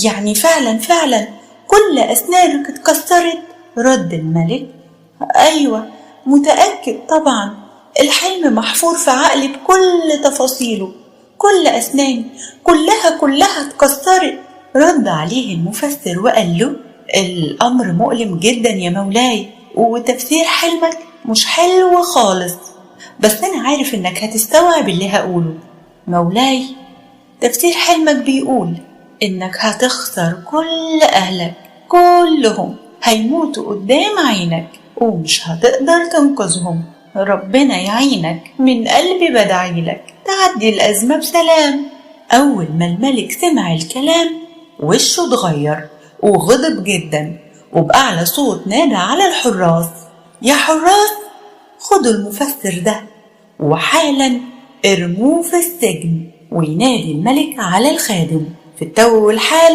يعني فعلا كل أسنانك اتكسرت؟ رد الملك. أيوة متأكد طبعا، الحلم محفور في عقلي بكل تفاصيله، كل أسناني كلها اتكسرت. رد عليه المفسر وقال له: الأمر مؤلم جدا يا مولاي، وتفسير حلمك مش حلو خالص، بس أنا عارف إنك هتستوعب اللي هقوله. مولاي، تفسير حلمك بيقول إنك هتخسر كل أهلك، كلهم هيموتوا قدام عينك ومش هتقدر تنقذهم. ربنا يعينك، من قلبي بدعيلك تعدي الأزمة بسلام. أول ما الملك سمع الكلام وشه اتغير وغضب جدا، وبأعلى صوت نادى على الحراس: يا حراس، خدوا المفسر ده وحالا ارموه في السجن. وينادي الملك على الخادم في التو والحال: